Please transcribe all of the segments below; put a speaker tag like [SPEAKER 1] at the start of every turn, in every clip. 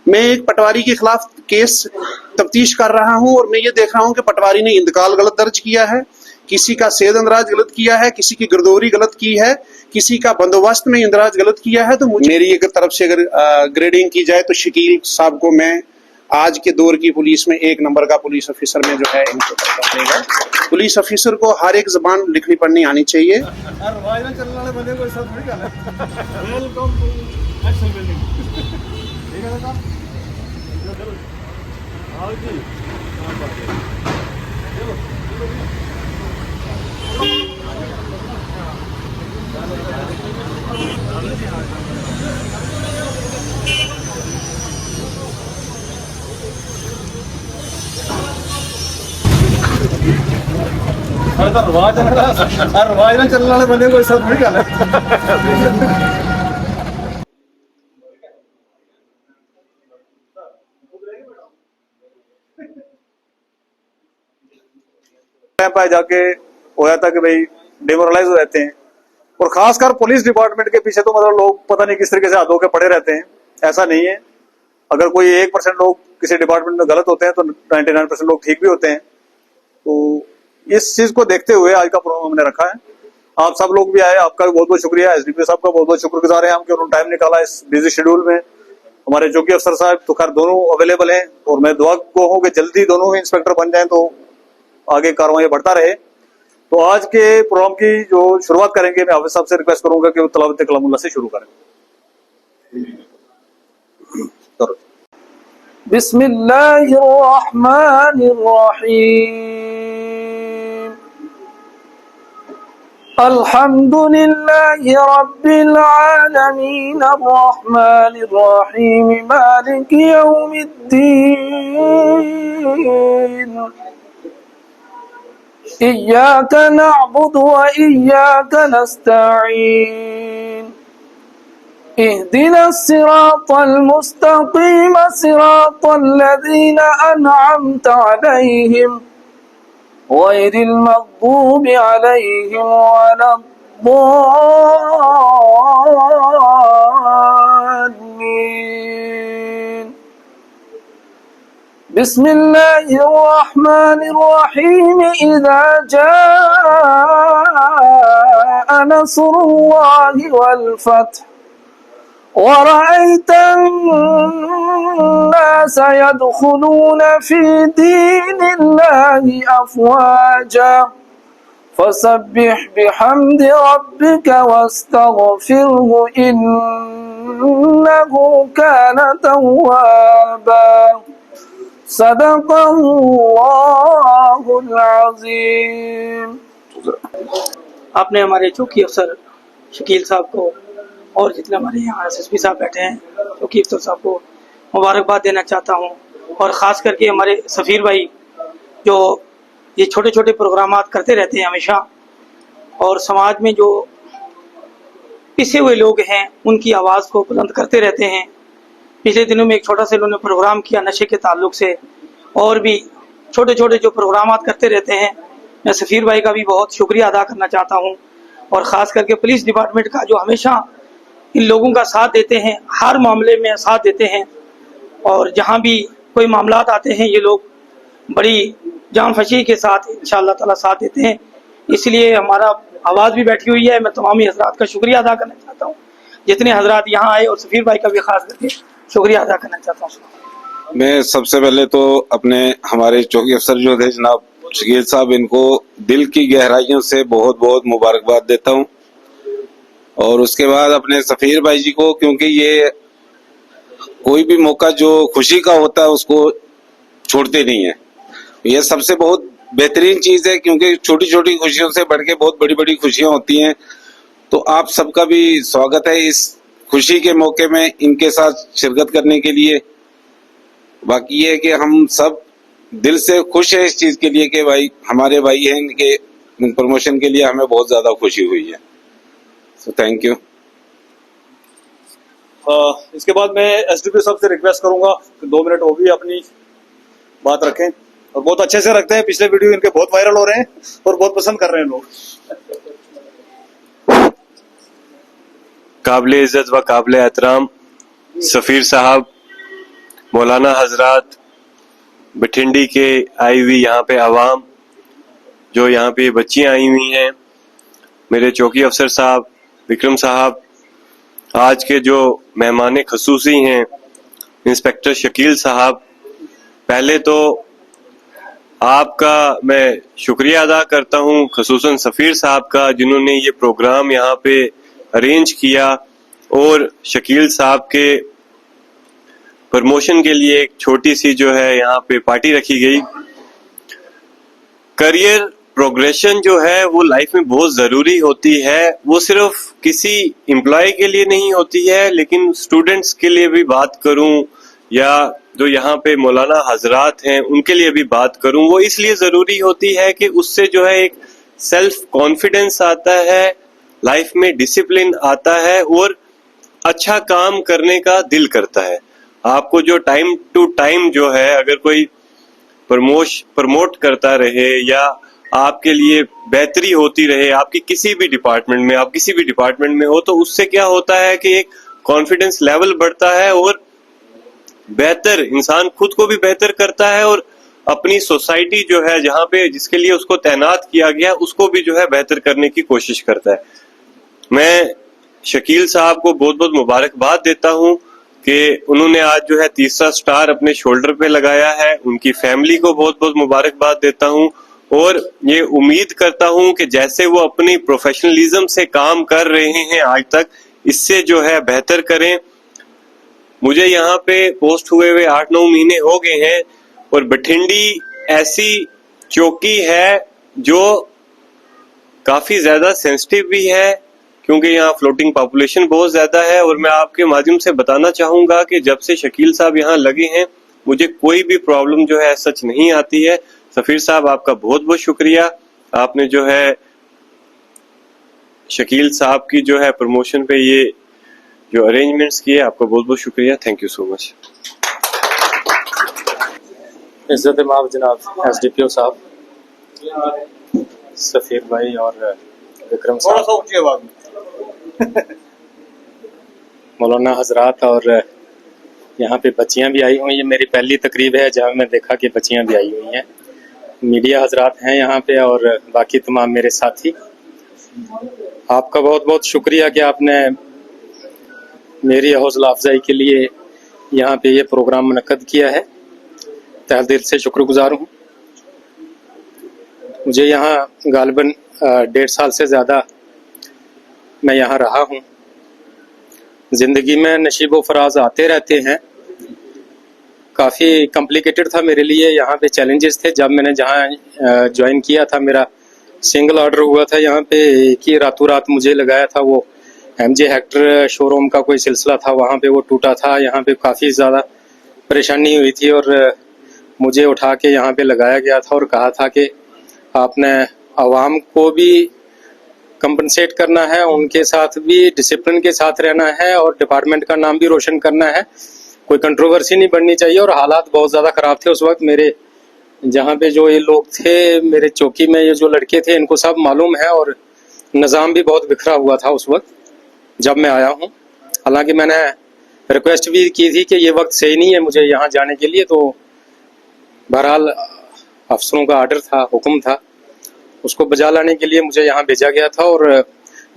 [SPEAKER 1] मैं एक पटवारी के खिलाफ केस तफ्तीश कर रहा हूं और मैं ये देख रहा हूं कि पटवारी ने इंतकाल गलत दर्ज किया है, किसी का सेद अंदराज गलत किया है, किसी की गिरदौरी गलत की है, किसी का बंदोबस्त में इंदराज गलत किया है। तो मेरी एक तरफ से अगर ग्रेडिंग की जाए तो शकील साहब को मैं आज के दौर की पुलिस में 1 नंबर का पुलिस ऑफिसर में जो है इनको करता देगा। पुलिस ऑफिसर को हर एक जबान लिखनी पढ़नी आनी चाहिए।
[SPEAKER 2] रवाज ना चलने वाले बंदे को सब थोड़ी गल है। जाके होया था कि भाई डिमोरलाइज हो जाते हैं, और खासकर पुलिस डिपार्टमेंट के पीछे तो मतलब लोग पता नहीं किस तरीके से हाथ धो के पड़े रहते हैं। ऐसा नहीं है, अगर कोई 1% लोग किसी डिपार्टमेंट में गलत होते हैं तो 99% लोग ठीक भी होते हैं। तो इस चीज को देखते हुए आज का प्रोग्राम हमने रखा है। आप सब लोग भी आए, आपका भी बहुत बहुत शुक्रिया। एसडीपीओ साहब का बहुत बहुत शुक्रगुजार है हम कि उन्होंने टाइम निकाला इस बिजी शेड्यूल में। हमारे चौकी अफसर साहब तो खैर दोनों अवेलेबल हैं, और मैं दुआ को हूँ कि जल्दी दोनों ही इंस्पेक्टर बन जाएं तो आगे कार्रवाई बढ़ता रहे। तो आज के प्रोग्राम की जो शुरुआत करेंगे, मैं हाफिज साहब से रिक्वेस्ट करूंगा कि वो तिलावत कलामुल्लाह से शुरू करें।
[SPEAKER 3] बिस्मिल्लाहिर्रहमानिर्रहीम। अल्हम्दुलिल्लाहि रब्बिल आलमीन अर्रहमानिर्रहीम मालिकि यौमिद्दीन। इय्याका नअबुदु व इय्याका नस्तईन। इहदिनस सिरातल मुस्तकीम सिरातल लज़ीना अनअमता अलैहिम गैरिल मग़दूबि अलैहिम वलद्दॉल्लीन। बिस्मिल्लाहिर्रहमानिर्रहीम। इज़ा जाअ नस्रुल्लाहि वल फ़त्ह वरअयत अन्नास यदखुलून फ़ी दीनिल्लाहि अफ़वाजा फसब्बिह बिहम्दि रब्बिका वस्तग़फिरहु इन्नहु कान तव्वाबा। सदक़ल्लाहुल अज़ीम।
[SPEAKER 4] आपने हमारे चौकी अफसर शकील साहब को और जितने हमारे यहाँ एसएसपी साहब बैठे हैं, चौकी अफसर साहब को मुबारकबाद देना चाहता हूँ। और ख़ास करके हमारे सफ़ीर भाई जो ये छोटे छोटे प्रोग्रामात करते रहते हैं हमेशा, और समाज में जो पिसे हुए लोग हैं उनकी आवाज़ को बुलंद करते रहते हैं। पिछले दिनों में एक छोटा सा इन्होंने प्रोग्राम किया नशे के ताल्लुक से, और भी छोटे छोटे जो प्रोग्रामात करते रहते हैं। मैं सफ़ीर भाई का भी बहुत शुक्रिया अदा करना चाहता हूँ, और ख़ास करके पुलिस डिपार्टमेंट का जो हमेशा इन लोगों का साथ देते हैं, हर मामले में साथ देते हैं, और जहाँ भी कोई मामलात आते हैं ये लोग बड़ी जान फशी के साथ इंशाअल्लाह ताला साथ देते हैं। इसलिए हमारा आवाज़ भी बैठी हुई है। मैं तमाम हज़रात का शुक्रिया अदा करना चाहता हूँ, जितने हज़रात यहाँ आए, और सफ़ीर भाई का भी खास करके शुक्रिया अदा करना चाहता हूँ।
[SPEAKER 5] मैं सबसे पहले तो अपने हमारे चौकी अफसर जो थे जनाब शकील साहब, इनको दिल की गहराइयों से बहुत बहुत मुबारकबाद देता हूँ। और उसके बाद अपने सफ़ीर भाई जी को, क्योंकि ये कोई भी मौका जो खुशी का होता है उसको छोड़ते नहीं है। ये सबसे बहुत बेहतरीन चीज़ है, क्योंकि छोटी छोटी खुशियों से बढ़ के बहुत बड़ी बड़ी खुशियाँ होती हैं। तो आप सबका भी स्वागत है इस खुशी के मौके में इनके साथ शिरकत करने के लिए। बाकी ये है कि हम सब दिल से खुश है इस चीज़ के लिए कि भाई हमारे भाई हैं, इनके प्रमोशन के लिए हमें बहुत ज़्यादा खुशी हुई है। So thank you.
[SPEAKER 2] इसके बाद मैं एसडीपीओ साहब से रिक्वेस्ट करूंगा कि 2 मिनट वो भी अपनी बात रखें, और बहुत अच्छे से रखते हैं। पिछले वीडियो इनके बहुत वायरल हो रहे हैं और बहुत पसंद कर रहे हैं लोग।
[SPEAKER 6] काबिल इज्जत व काबिल एहतराम सफ़ीर साहब, मौलाना हजरात, बठिंडी के आई हुई यहाँ पे आवाम, जो यहाँ पे बच्चियाँ आई हुई हैं, मेरे चौकी अफसर साहब विक्रम साहब, आज के जो मेहमान खसूसी हैं इंस्पेक्टर शकील साहब, पहले तो आपका मैं शुक्रिया अदा करता हूं, खसूसन सफीर साहब का, जिन्होंने ये प्रोग्राम यहाँ पे अरेंज किया और शकील साहब के प्रमोशन के लिए एक छोटी सी जो है यहाँ पे पार्टी रखी गई। करियर प्रोग्रेशन जो है वो लाइफ में बहुत जरूरी होती है, वो सिर्फ किसी एम्प्लॉय के लिए नहीं होती है, लेकिन स्टूडेंट्स के लिए भी बात करूं या जो यहाँ पे मौलाना हजरात हैं उनके लिए भी बात करूं, वो इसलिए जरूरी होती है कि उससे जो है एक सेल्फ कॉन्फिडेंस आता है, लाइफ में डिसिप्लिन आता है और अच्छा काम करने का दिल करता है। आपको जो टाइम टू टाइम जो है अगर कोई प्रमोट करता रहे या आपके लिए बेहतरी होती रहे आपकी किसी भी डिपार्टमेंट में, आप किसी भी डिपार्टमेंट में हो, तो उससे क्या होता है कि एक कॉन्फिडेंस लेवल बढ़ता है और बेहतर इंसान खुद को भी बेहतर करता है और अपनी सोसाइटी जो है जहाँ पे जिसके लिए उसको तैनात किया गया उसको भी जो है बेहतर करने की कोशिश करता है। मैं शकील साहब को बहुत बहुत मुबारकबाद देता हूँ कि उन्होंने आज जो है तीसरा स्टार अपने शोल्डर पे लगाया है। उनकी फैमिली को बहुत बहुत मुबारकबाद देता हूँ और ये उम्मीद करता हूँ कि जैसे वो अपनी प्रोफेशनलिज्म से काम कर रहे हैं आज तक, इससे जो है बेहतर करें। मुझे यहाँ पे पोस्ट हुए 8-9 महीने हो गए हैं और बठिंडी ऐसी चौकी है जो काफी ज्यादा सेंसिटिव भी है क्योंकि यहाँ फ्लोटिंग पॉपुलेशन बहुत ज्यादा है। और मैं आपके माध्यम से बताना चाहूंगा कि जब से शकील साहब यहाँ लगे हैं मुझे कोई भी प्रॉब्लम जो है सच नहीं आती है। सफीर साहब आपका बहुत बहुत शुक्रिया, आपने जो है शकील साहब की जो है प्रमोशन पे ये जो अरेंजमेंट्स किए, आपका बहुत बहुत शुक्रिया। Thank you so much.
[SPEAKER 7] इज्जत माफ जनाब एसडीपीओ साहब, सफीर भाई और विक्रम साहब, मौलाना हजरात और यहाँ पे बच्चियाँ भी आई हुई हैं। मेरी पहली तकरीब है जहाँ मैं देखा कि बच्चियाँ भी आई हुई हैं। मीडिया हजरात हैं यहाँ पे और बाकी तमाम मेरे साथी, आपका बहुत बहुत शुक्रिया कि आपने मेरी हौसला अफजाई के लिए यहाँ पे ये प्रोग्राम मुनक्कद किया है। तहे दिल से शुक्रगुजार हूँ। मुझे यहाँ गालिबन 1.5 साल से ज़्यादा मैं यहाँ रहा हूँ। ज़िंदगी में नशीबो फराज आते रहते हैं। काफ़ी कॉम्प्लिकेटेड था मेरे लिए, यहाँ पे चैलेंजेस थे। जब मैंने जहाँ ज्वाइन किया था मेरा सिंगल ऑर्डर हुआ था यहाँ पे कि रातों रात मुझे लगाया था। वो MJ हेक्टर शोरूम का कोई सिलसिला था, वहाँ पे वो टूटा था। यहाँ पे काफ़ी ज़्यादा परेशानी हुई थी और मुझे उठा के यहाँ पे लगाया गया था और कहा था कि आपने आवाम को भी कंपनसेट करना है, उनके साथ भी डिसिप्लिन के साथ रहना है और डिपार्टमेंट का नाम भी रोशन करना है। कोई कंट्रोवर्सी नहीं बढ़नी चाहिए। और हालात बहुत ज़्यादा ख़राब थे उस वक्त। मेरे जहाँ पे जो ये लोग थे, मेरे चौकी में ये जो लड़के थे, इनको सब मालूम है और निज़ाम भी बहुत बिखरा हुआ था उस वक्त जब मैं आया हूँ। हालांकि मैंने रिक्वेस्ट भी की थी कि ये वक्त सही नहीं है मुझे यहाँ जाने के लिए, तो बहरहाल अफसरों का आर्डर था, हुक्म था, उसको बजा लाने के लिए मुझे यहाँ भेजा गया था। और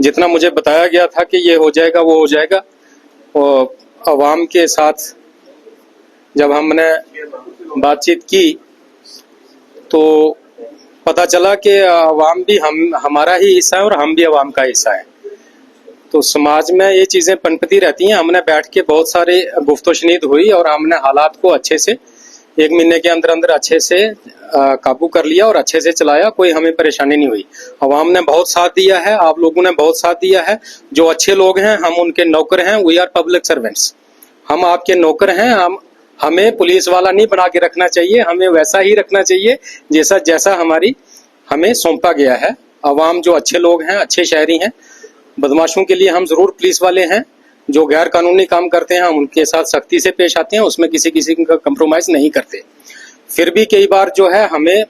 [SPEAKER 7] जितना मुझे बताया गया था कि ये हो जाएगा वो हो जाएगा, और अवाम के साथ जब हमने बातचीत की तो पता चला कि अवाम भी हमारा ही हिस्सा है और हम भी अवाम का हिस्सा है। तो समाज में ये चीज़ें पनपती रहती हैं। हमने बैठ के बहुत सारे गुफ्तगू हुई और हमने हालात को अच्छे से 1 महीने के अंदर अंदर अच्छे से काबू कर लिया और अच्छे से चलाया। कोई हमें परेशानी नहीं हुई। अवाम ने बहुत साथ दिया है, आप लोगों ने बहुत साथ दिया है। जो अच्छे लोग हैं हम उनके नौकर हैं। वी आर पब्लिक सर्वेंट्स, हम आपके नौकर हैं। हमें पुलिस वाला नहीं बना के रखना चाहिए, हमें वैसा ही रखना चाहिए जैसा हमें सौंपा गया है। अवाम जो अच्छे लोग हैं, अच्छे शहरी हैं। बदमाशों के लिए हम ज़रूर पुलिस वाले हैं। जो गैर कानूनी काम करते हैं हम उनके साथ सख्ती से पेश आते हैं, उसमें किसी का कंप्रोमाइज़ नहीं करते। फिर भी कई बार जो है हमें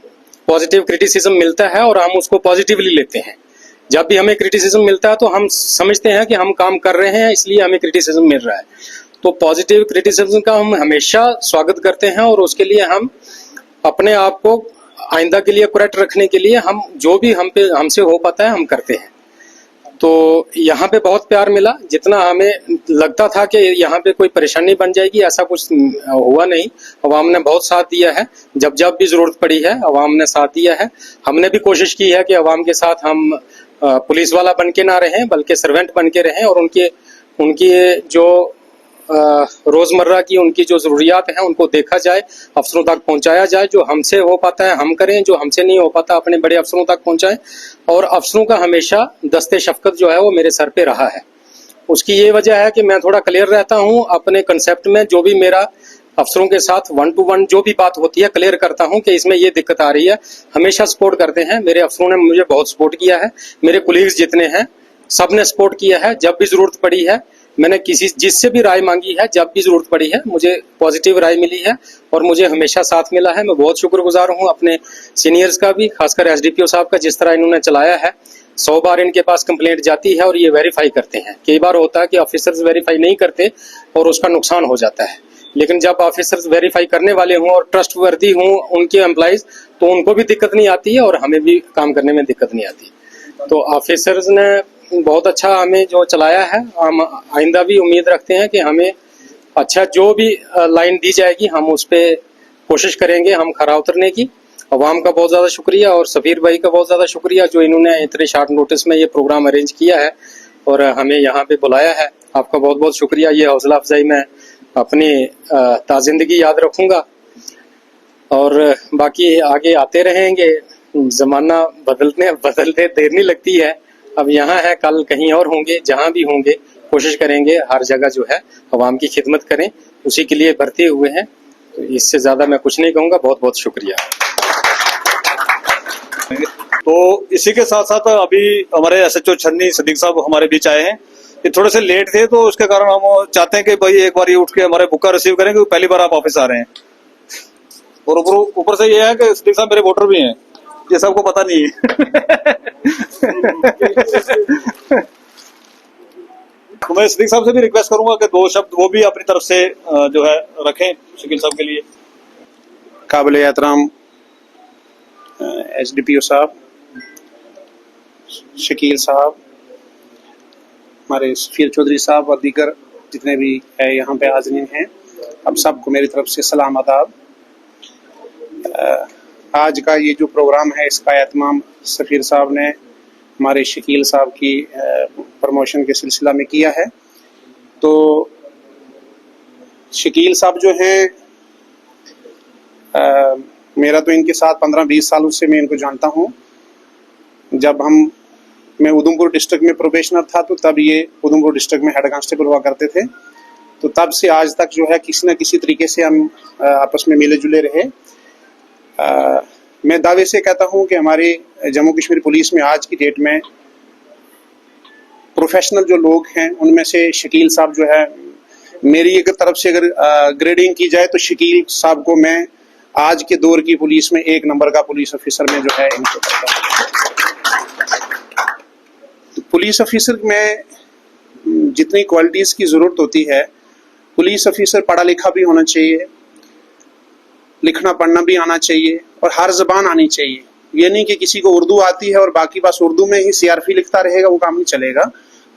[SPEAKER 7] पॉजिटिव क्रिटिसिज्म मिलता है और हम उसको पॉजिटिवली लेते हैं। जब भी हमें क्रिटिसिज्म मिलता है तो हम समझते हैं कि हम काम कर रहे हैं इसलिए हमें क्रिटिसिज्म मिल रहा है। तो पॉजिटिव क्रिटिसिज्म का हम हमेशा स्वागत करते हैं और उसके लिए हम अपने आप को आइंदा के लिए करेक्ट रखने के लिए हम जो भी हमसे हो पाता है हम करते हैं। तो यहाँ पे बहुत प्यार मिला। जितना हमें लगता था कि यहाँ पे कोई परेशानी बन जाएगी, ऐसा कुछ हुआ नहीं। अवाम ने बहुत साथ दिया है, जब जब भी जरूरत पड़ी है अवाम ने साथ दिया है। हमने भी कोशिश की है कि अवाम के साथ हम पुलिस वाला बन के ना रहें बल्कि सर्वेंट बन के रहें और उनकी जो रोजमर्रा की उनकी जो जरूरियात हैं उनको देखा जाए, अफसरों तक पहुंचाया जाए। जो हमसे हो पाता है हम करें, जो हमसे नहीं हो पाता अपने बड़े अफसरों तक पहुंचाएं। और अफसरों का हमेशा दस्ते शफकत जो है वो मेरे सर पे रहा है। उसकी ये वजह है कि मैं थोड़ा क्लियर रहता हूँ अपने कंसेप्ट में। जो भी मेरा अफसरों के साथ 1 to 1 जो भी बात होती है क्लियर करता हूँ कि इसमें ये दिक्कत आ रही है, हमेशा सपोर्ट करते हैं। मेरे अफसरों ने मुझे बहुत सपोर्ट किया है, मेरे कोलीग्स जितने हैं सब ने सपोर्ट किया है। जब भी जरूरत पड़ी है मैंने जिससे भी राय मांगी है, जब भी जरूरत पड़ी है मुझे पॉजिटिव राय मिली है और मुझे हमेशा साथ मिला है। मैं बहुत शुक्रगुजार हूँ अपने सीनियर्स का भी, खासकर एसडीपीओ साहब का, जिस तरह इन्होंने चलाया है। 100 बार इनके पास कंप्लेंट जाती है और ये वेरीफाई करते हैं। कई बार होता है कि ऑफिसर्स वेरीफाई नहीं करते और उसका नुकसान हो जाता है, लेकिन जब ऑफिसर्स वेरीफाई करने वाले हों और ट्रस्ट वर्दी हों उनके एम्प्लॉइज, तो उनको भी दिक्कत नहीं आती है और हमें भी काम करने में दिक्कत नहीं आती। तो ऑफिसर्स ने बहुत अच्छा हमें जो चलाया है, हम आइंदा भी उम्मीद रखते हैं कि हमें अच्छा जो भी लाइन दी जाएगी हम उस पर कोशिश करेंगे हम खरा उतरने की। अवाम का बहुत ज़्यादा शुक्रिया और सफ़ीर भाई का बहुत ज़्यादा शुक्रिया जो इन्होंने इतने शॉर्ट नोटिस में ये प्रोग्राम अरेंज किया है और हमें यहाँ पे बुलाया है। आपका बहुत बहुत शुक्रिया। ये हौसला अफजाई मैं अपनी ताज़िंदगी याद रखूँगा और बाकी आगे आते रहेंगे। ज़माना बदलते देर नहीं लगती है। अब यहाँ है, कल कहीं और होंगे। जहाँ भी होंगे कोशिश करेंगे हर जगह जो है अवाम की खिदमत करें, उसी के लिए भर्ती हुए हैं। तो इससे ज़्यादा मैं कुछ नहीं कहूँगा। बहुत बहुत शुक्रिया।
[SPEAKER 2] तो इसी के साथ साथ अभी हमारे एसएचओ छन्नी सदीक साहब हमारे बीच आए हैं। ये थोड़े से लेट थे तो उसके कारण हम चाहते हैं कि भाई एक बार ये उठ के हमारे बुक रिसीव करें, क्योंकि पहली बार आप ऑफिस आ रहे हैं। और ऊपर से ये है कि सदीक साहब मेरे वोटर भी हैं, ये सबको पता नहीं है। तो मैं सदीक साहब से भी रिक्वेस्ट करूंगा कि 2 शब्द वो भी अपनी तरफ से जो है रखें शकील साहब के लिए।
[SPEAKER 1] काबिल एहतराम एसडीपीओ साहब, शकील साहब, हमारे सफीर चौधरी साहब और दीगर जितने भी है यहाँ पे हाज़रीन हैं, अब सबको मेरी तरफ से सलाम आदाब। आज का ये जो प्रोग्राम है इसका एहतमाम सफीर साहब ने हमारे शकील साहब की प्रमोशन के सिलसिला में किया है। तो शकील साहब जो हैं, मेरा तो इनके साथ 15-20 सालों से मैं इनको जानता हूँ। जब मैं उधमपुर डिस्ट्रिक्ट में प्रोबेशनर था तो तब ये उधमपुर डिस्ट्रिक्ट में हेड कांस्टेबल हुआ करते थे। तो तब से आज तक जो है किसी न किसी तरीके से हम आपस में मिले जुले रहे। मैं दावे से कहता हूं कि हमारे जम्मू कश्मीर पुलिस में आज की डेट में प्रोफेशनल जो लोग हैं उनमें से शकील साहब जो है, मेरी एक तरफ से अगर ग्रेडिंग की जाए तो शकील साहब को मैं आज के दौर की पुलिस में 1 नंबर का पुलिस ऑफिसर में जो है इनको करता हूं। तो पुलिस ऑफिसर में जितनी क्वालिटीज की जरूरत होती है, पुलिस ऑफिसर पढ़ा लिखा भी होना चाहिए, लिखना पढ़ना भी आना चाहिए और हर जबान आनी चाहिए। ये नहीं कि किसी को उर्दू आती है और बाकी बस उर्दू में ही सीआरपी लिखता रहेगा, वो काम नहीं चलेगा।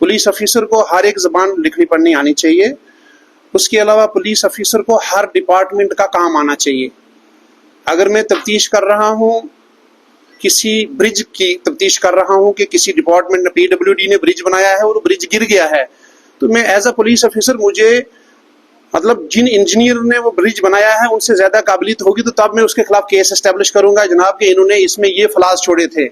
[SPEAKER 1] पुलिस ऑफिसर को हर एक जबान लिखनी पढ़नी आनी चाहिए। उसके अलावा पुलिस ऑफिसर को हर डिपार्टमेंट का काम आना चाहिए। अगर मैं तफ्तीश कर रहा हूँ, किसी ब्रिज की तफ्तीश कर रहा हूँ कि किसी डिपार्टमेंट ने पीडब्ल्यूडी ने ब्रिज बनाया है और ब्रिज गिर गया है, तो मैं एज अ पुलिस ऑफिसर मुझे मतलब जिन इंजीनियर ने वो ब्रिज बनाया है उनसे ज्यादा काबिलियत होगी, तो तब मैं उसके खिलाफ केस एस्टेब्लिश करूंगा। जनाब कि इन्होंने इसमें ये फ्लास छोड़े थे,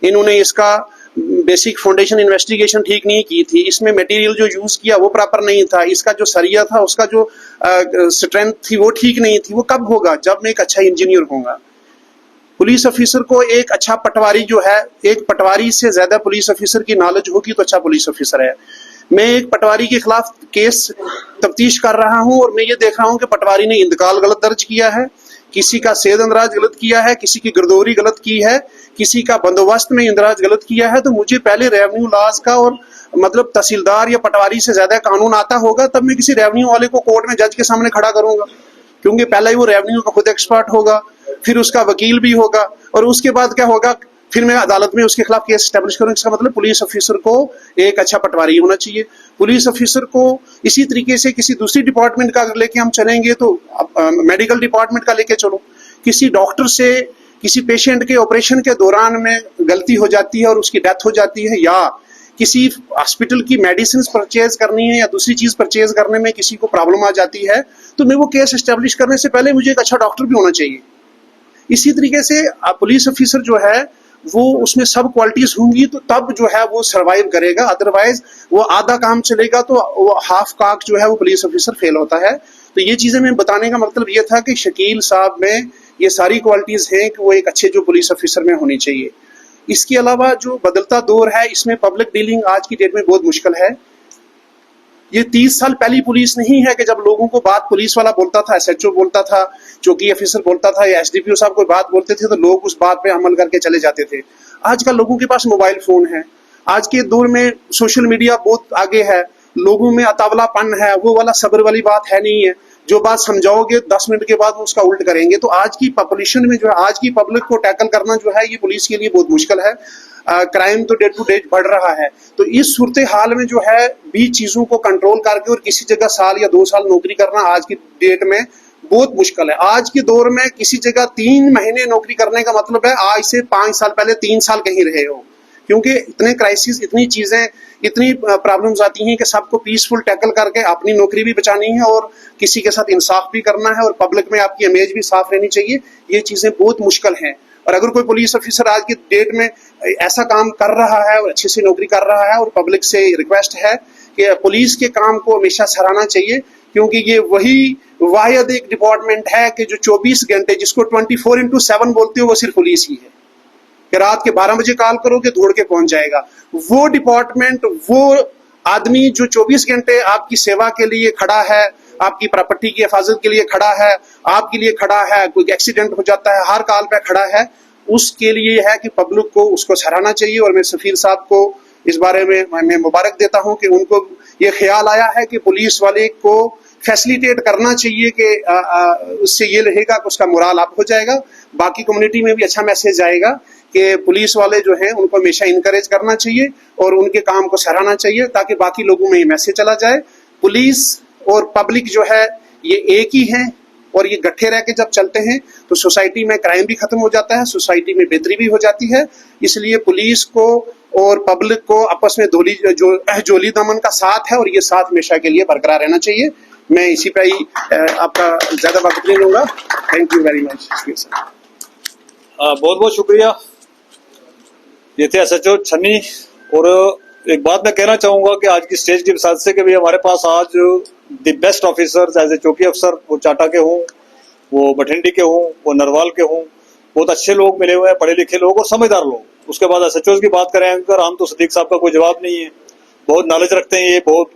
[SPEAKER 1] इन्होंने इसका बेसिक फाउंडेशन इन्वेस्टिगेशन ठीक नहीं की थी, इसमें मटेरियल जो यूज किया वो प्रॉपर नहीं था, इसका जो सरिया था उसका जो स्ट्रेंथ थी वो ठीक नहीं थी। वो कब होगा? जब मैं एक अच्छा इंजीनियर होऊंगा। पुलिस ऑफिसर को एक अच्छा पटवारी जो है, एक पटवारी से ज्यादा पुलिस ऑफिसर की नॉलेज होगी तो अच्छा पुलिस ऑफिसर है। मैं एक पटवारी के खिलाफ केस तफ्तीश कर रहा हूं और मैं ये देख रहा हूं कि पटवारी ने इंतकाल गलत दर्ज किया है, किसी का सेध अंदराज गलत किया है, किसी की गिरदौरी गलत की है, किसी का बंदोबस्त में इंदराज गलत किया है, तो मुझे पहले रेवेन्यू लॉज का और मतलब तहसीलदार या पटवारी से ज्यादा कानून आता होगा, तब मैं किसी रेवेन्यू वाले को कोर्ट में जज के सामने खड़ा करूंगा, क्योंकि पहले ही वो रेवेन्यू का खुद एक्सपर्ट होगा, फिर उसका वकील भी होगा, और उसके बाद क्या होगा, फिर मैं अदालत में उसके खिलाफ केस स्टैब्लिश करूं। इसका मतलब पुलिस ऑफिसर को एक अच्छा पटवारी होना चाहिए। पुलिस ऑफिसर को इसी तरीके से किसी दूसरी डिपार्टमेंट का अगर लेके हम चलेंगे तो मेडिकल डिपार्टमेंट का लेके चलो, किसी डॉक्टर से किसी पेशेंट के ऑपरेशन के दौरान में गलती हो जाती है और उसकी डेथ हो जाती है, या किसी हॉस्पिटल की मेडिसिन परचेज करनी है या दूसरी चीज परचेज करने में किसी को प्रॉब्लम आ जाती है, तो मैं वो केस एस्टेब्लिश करने से पहले मुझे एक अच्छा डॉक्टर भी होना चाहिए। इसी तरीके से पुलिस ऑफिसर जो है वो उसमें सब क्वालिटीज होंगी तो तब जो है वो सरवाइव करेगा, अदरवाइज वो आधा काम चलेगा तो वो हाफ काक जो है वो पुलिस ऑफिसर फेल होता है। तो ये चीजें मैं बताने का मतलब ये था कि शकील साहब में ये सारी क्वालिटीज हैं कि वो एक अच्छे जो पुलिस ऑफिसर में होनी चाहिए। इसके अलावा जो बदलता दौर है इसमें पब्लिक डीलिंग आज की डेट में बहुत मुश्किल है। ये 30 साल पहली पुलिस नहीं है कि जब लोगों को बात पुलिस वाला बोलता था, एसएचओ बोलता था, चौकी ऑफिसर बोलता था या एसडीपीओ साहब कोई बात बोलते थे तो लोग उस बात पे अमल करके चले जाते थे। आजकल लोगों के पास मोबाइल फोन है, आज के दौर में सोशल मीडिया बहुत आगे है, लोगों में अतावलापन है, वो वाला सब्र वाली बात है नहीं है। जो बात समझाओगे 10 मिनट के बाद वो उसका उल्ट करेंगे। तो आज की पॉपुलेशन में जो है, आज की पब्लिक को टैकल करना जो है ये पुलिस के लिए बहुत मुश्किल है। क्राइम तो डे टू डे बढ़ रहा है, तो इस सूरत हाल में जो है 20 चीजों को कंट्रोल करके और किसी जगह साल या 2 साल नौकरी करना आज की डेट में बहुत मुश्किल है। आज के दौर में किसी जगह 3 महीने नौकरी करने का मतलब है आज से 5 साल पहले 3 साल कहीं रहे हो, क्योंकि इतने क्राइसिस, इतनी चीजें, इतनी प्रॉब्लम्स आती हैं कि सबको पीसफुल टैकल करके अपनी नौकरी भी बचानी है और किसी के साथ इंसाफ भी करना है और पब्लिक में आपकी इमेज भी साफ रहनी चाहिए। ये चीजें बहुत मुश्किल हैं। और अगर कोई पुलिस ऑफिसर आज की डेट में ऐसा काम कर रहा है और अच्छे से नौकरी कर रहा है, और पब्लिक से रिक्वेस्ट है कि पुलिस के काम को हमेशा सराहना चाहिए, क्योंकि ये वही वाहिद एक डिपार्टमेंट है कि जो 24 घंटे, जिसको 24/7 बोलते हो, वो सिर्फ पुलिस ही है कि रात के 12 बजे कॉल करोगे दौड़ के पहुंच जाएगा। वो डिपार्टमेंट, वो आदमी जो 24 घंटे आपकी सेवा के लिए खड़ा है, आपकी प्रॉपर्टी की हिफाजत के लिए खड़ा है, आपके लिए खड़ा है, कोई एक्सीडेंट हो जाता है हर कॉल पे खड़ा है, उसके लिए है कि पब्लिक को उसको सराहना चाहिए। और मैं सफीर साहब को इस बारे में मैं मुबारक देता हूं कि उनको ये ख्याल आया है कि पुलिस वाले को फैसिलिटेट करना चाहिए कि उससे ये रहेगा कि उसका मोराल अप हो जाएगा, बाकी कम्युनिटी में भी अच्छा मैसेज आएगा कि पुलिस वाले जो हैं उनको हमेशा इनकरेज करना चाहिए और उनके काम को सराहना चाहिए, ताकि बाकी लोगों में ये मैसेज चला जाए। पुलिस और पब्लिक जो है ये एक ही है, और ये इकट्ठे रह के जब चलते हैं तो सोसाइटी में क्राइम भी खत्म हो जाता है, सोसाइटी में बेहतरी भी हो जाती है। इसलिए पुलिस को और पब्लिक को आपस में जोली दामन का साथ है और ये साथ हमेशा के लिए बरकरार रहना चाहिए। मैं इसी पर ही आपका ज्यादा वक्त नहीं लूंगा। Thank you very much.
[SPEAKER 2] बहुत बहुत शुक्रिया। ये थे एसएचओ छन्नी। और एक बात मैं कहना चाहूंगा कि आज की स्टेज की विसात से कि भी हमारे पास आज the best officers as a चौकी अफसर, वो चाटा के हों, वो बठिंडी के हों, वो नरवाल के हों, बहुत अच्छे लोग मिले हुए हैं, पढ़े लिखे लोग और समझदार लोग। उसके बाद एसएचओ की बात करें अगर हम, तो सदीक साहब का कोई जवाब नहीं है, बहुत नॉलेज रखते हैं, ये बहुत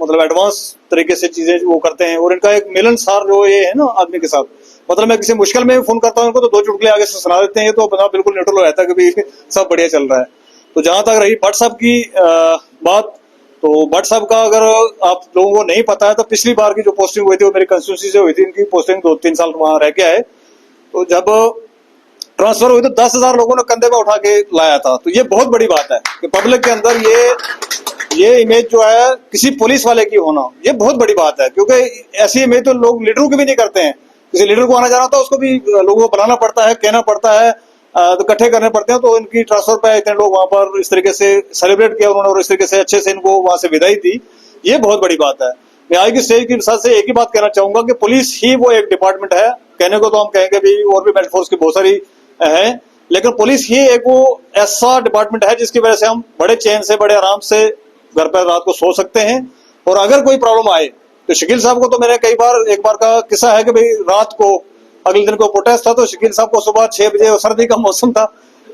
[SPEAKER 2] मतलब एडवांस तरीके से चीजें वो करते हैं। और इनका एक मिलनसार जो ये है ना आदमी के साथ, मतलब मैं किसी मुश्किल में फोन करता हूँ इनको तो 2 चुटकुले आगे से सुना देते हैं, तो बंदा बिल्कुल न्यूट्रल हो जाता है कि भी सब बढ़िया चल रहा है। तो जहां तक रही भट्ट साहब की बात, तो भट्ट साहब का अगर आप लोगों को नहीं पता है तो पिछली बार की जो पोस्टिंग हुई थी वो मेरी कंस्टिट्यूंसी से हुई थी। इनकी पोस्टिंग 2-3 साल वहां रह के आए, तो जब ट्रांसफर हुई तो 10,000 लोगों ने कंधे पे उठा के लाया था। तो ये बहुत बड़ी बात है कि पब्लिक के अंदर ये इमेज जो है किसी पुलिस वाले की होना, ये बहुत बड़ी बात है, क्योंकि ऐसी इमेज तो लोग लीडरों की भी नहीं करते हैं। किसी लीडर को आना जाना होता है उसको भी लोगों को बुलाना पड़ता है, कहना पड़ता है, तो इकट्ठे करने पड़ते हैं। तो इनकी ट्रांसफर पे इतने लोग वहां पर इस तरीके से सेलिब्रेट किया उन्होंने और इस तरीके से अच्छे से इनको वहां से विदाई दी, ये बहुत बड़ी बात है। मैं आज की स्टेज की साथ से एक ही बात कहना चाहूंगा कि पुलिस ही वो एक डिपार्टमेंट है, कहने को तो हम कहेंगे भी और भी मेडिकल फोर्स की बहुत सारी है, लेकिन पुलिस ही एक वो ऐसा डिपार्टमेंट है जिसकी वजह से हम बड़े चैन से, बड़े आराम से घर पर रात को सो सकते हैं। और अगर कोई प्रॉब्लम आए तो शकील साहब को तो मैंने कई बार, एक बार का किस्सा है कि भाई रात को अगले दिन को प्रोटेस्ट था, तो शकील साहब को सुबह 6 बजे, सर्दी का मौसम था,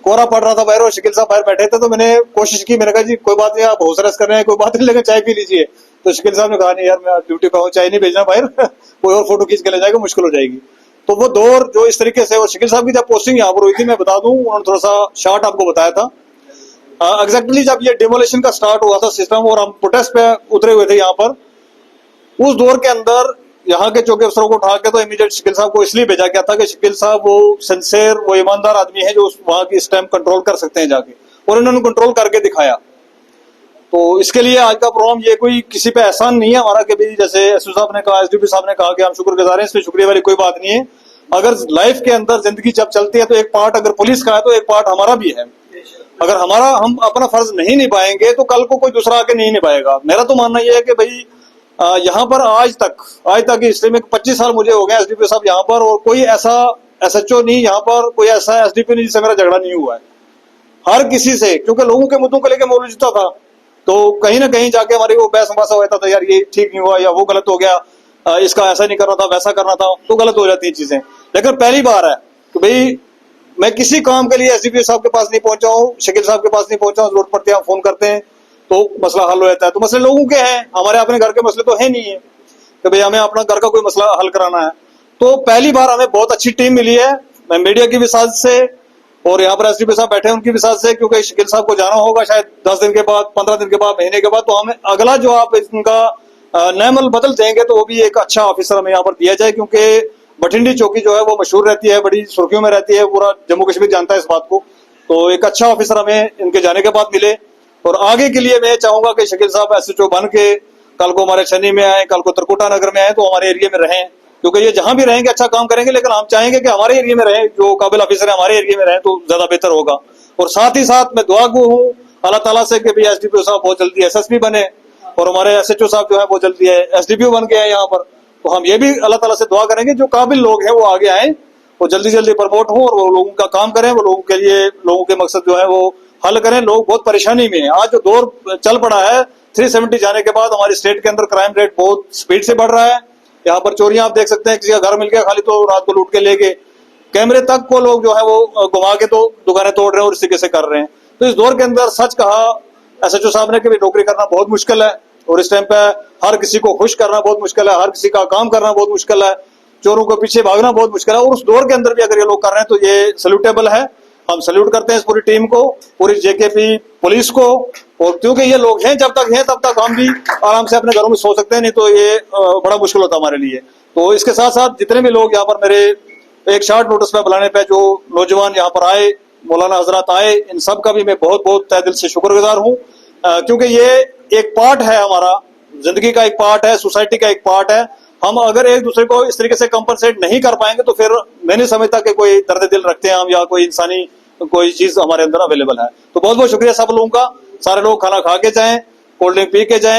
[SPEAKER 2] कोहरा पड़ रहा था बाहर और शकील साहब बाहर बैठे थे, तो मैंने कोशिश की, मैंने कहा जी कोई बात नहीं, आप हाउस अरेस्ट कर रहे हैं, कोई बात नहीं, लेकिन चाय पी लीजिए। तो शकील साहब ने कहा नहीं यार मैं ड्यूटी पे हूँ, चाय नहीं भेजना बाहर कोई और फोटो खींच के ले जाएगा, मुश्किल हो जाएगी। तो वो दौर जो इस तरीके से, और शकील साहब की जब पोस्टिंग यहाँ पर हुई थी, मैं बता दूं, उन्होंने थोड़ा सा शार्ट आपको बताया था एग्जैक्टली जब ये डिमोलिशन का स्टार्ट हुआ था सिस्टम और हम प्रोटेस्ट पे उतरे हुए थे यहाँ पर, उस दौर के अंदर यहाँ के चौकी अफसरों को उठा के तो इमीडिएट शकील साहब को इसलिए भेजा गया था कि शकील साहब वो सिंसियर, वो ईमानदार आदमी है जो वहां की स्टैम्प कंट्रोल कर सकते हैं जाके, और इन्होंने कंट्रोल करके दिखाया। तो इसके लिए आज का प्रोग्राम ये कोई किसी पे एहसान नहीं है हमारा कि भाई जैसे एसपी साहब ने कहा, एसडीपी साहब ने कहा कि हम शुक्रगुजार हैं, इसमें शुक्रिया वाली कोई बात नहीं है। अगर लाइफ के अंदर जिंदगी जब चलती है तो एक पार्ट अगर पुलिस का है तो एक पार्ट हमारा भी है। अगर हम अपना फर्ज नहीं निभाएंगे तो कल को कोई दूसरा आके नहीं निभाएगा। मेरा तो मानना यह है कि भाई यहाँ पर आज तक हिस्ट्री में 25 साल मुझे हो गए एसडीपी साहब यहाँ पर, और कोई ऐसा एसएचओ नहीं यहाँ पर, कोई ऐसा एसडीपी नहीं जिससे मेरा झगड़ा नहीं हुआ है। हर किसी से, क्योंकि लोगों के मुद्दों को लेकर मौजूदा था, तो कहीं ना कहीं जाके हमारी वो बहस बसा होता था, यार ये ठीक नहीं हुआ या वो गलत हो गया, इसका ऐसा नहीं करना था वैसा करना था, तो गलत हो जाती है चीजें। लेकिन पहली बार है कि भाई मैं किसी काम के लिए एसडीपी साहब के पास नहीं पहुंचा हूँ, शकील साहब के पास नहीं पहुंचा हूँ, जरूरत पड़ती है फोन करते हैं तो मसला हल हो जाता है। तो मसले लोगों के हैं, हमारे अपने घर के मसले तो है नहीं है कि भाई हमें अपना घर का कोई मसला हल कराना है। तो पहली बार हमें बहुत अच्छी टीम मिली है, मीडिया की भी साथ से और यहाँ पर एसडीपी साहब बैठे हैं उनकी भी साथ से, क्योंकि शकील साहब को जाना होगा शायद 10 दिन के बाद, 15 दिन के बाद, महीने के बाद, तो हमें अगला जो आप इनका नैमल बदल देंगे तो वो भी एक अच्छा ऑफिसर हमें यहाँ पर दिया जाए, क्योंकि बठिंडी चौकी जो है वो मशहूर रहती है, बड़ी सुर्खियों में रहती है, पूरा जम्मू कश्मीर जानता है इस बात को। तो एक अच्छा ऑफिसर हमें इनके जाने के बाद मिले, और आगे के लिए मैं चाहूंगा कि शकील साहब एसएचओ बन के कल को हमारे छन्नी में आए, कल को त्रिकुटा नगर में आए, तो हमारे एरिया में रहें, क्योंकि ये जहां भी रहेंगे अच्छा काम करेंगे, लेकिन हम चाहेंगे कि हमारे एरिया में रहें, जो काबिल ऑफिसर है हमारे एरिया में रहें तो ज्यादा बेहतर होगा। और साथ ही साथ मैं दुआ गो हूँ अल्लाह ताला से कि भाई एसडीपीओ साहब बहुत जल्दी एसएसपी बने और हमारे एसएचओ साहब जो है बहुत जल्दी एसडीपीओ बन के आए यहाँ पर। तो हम ये भी अल्लाह ताला से दुआ करेंगे जो काबिल लोग हैं वो आगे आए, वो जल्दी जल्दी प्रमोट हो और वो लोगों का काम करें, वो लोगों के लिए, लोगों के मकसद जो है वो हल करें। लोग बहुत परेशानी में है, आज जो दौर चल पड़ा है 370 जाने के बाद हमारी स्टेट के अंदर क्राइम रेट बहुत स्पीड से बढ़ रहा है। यहाँ पर चोरियां आप देख सकते हैं, किसी का घर मिल गया खाली तो रात को लूट के ले गए, कैमरे तक को लोग जो है वो घुमा के तो दुकानें तोड़ रहे हैं और इस तरीके से कर रहे हैं। तो इस दौर के अंदर सच कहा एसएचओ साहब ने कि नौकरी करना बहुत मुश्किल है, और इस टाइम पे हर किसी को खुश करना बहुत मुश्किल है, हर किसी का काम करना बहुत मुश्किल है, चोरों के पीछे भागना बहुत मुश्किल है। और उस दौर के अंदर भी अगर ये लोग कर रहे हैं तो ये सल्यूटेबल है, हम सल्यूट करते हैं इस पूरी टीम को, पूरी जेकेपी पुलिस को। और क्योंकि ये लोग हैं, जब तक हैं तब तक हम भी आराम से अपने घरों में सो सकते हैं, नहीं तो ये बड़ा मुश्किल होता हमारे लिए। तो इसके साथ साथ जितने भी लोग यहाँ पर मेरे एक शॉर्ट नोटिस पे बुलाने पे जो नौजवान यहाँ पर आए, मौलाना हजरत आए, इन सब का भी मैं बहुत बहुत तहे दिल से शुक्रगुजार हूँ, क्योंकि ये एक पार्ट है, हमारा जिंदगी का एक पार्ट है, सोसाइटी का एक पार्ट है। हम अगर एक दूसरे को इस तरीके से कंपनसेट नहीं कर पाएंगे तो फिर मैं नहीं समझता कि कोई दर्द दिल रखते हैं हम, या कोई इंसानी कोई चीज हमारे अंदर अवेलेबल है। तो बहुत बहुत शुक्रिया सब लोगों का। सारे लोग खाना खा के जाएं, कोल्ड ड्रिंक पी के जाएं।